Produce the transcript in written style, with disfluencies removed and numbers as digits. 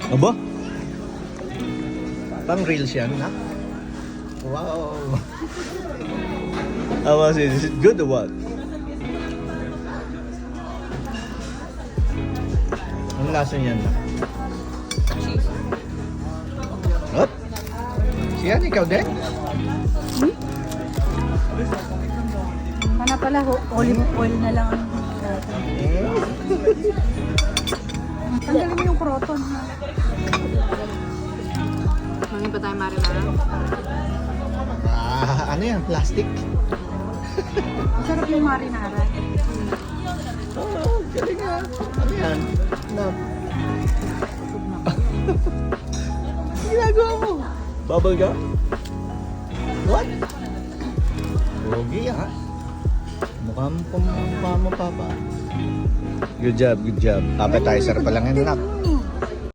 Aba? Pang reels yan, ha? Wow! How was it? Is it good or what? Ang lasa niyan na? What? Siyan, ikaw din? Mana pala, olive oil na lang ang tanggalin mo yung croton. Mangin pa tayo marinara. Ano yan? Plastic? Masarap yung marinara. Oh, galing nga. Ano yan? Ano? Ginagawa mo? Bubble gum? What? Pogi ha? Mukha mo papa. Good job, good job. Appetizer pa lang yan, nak.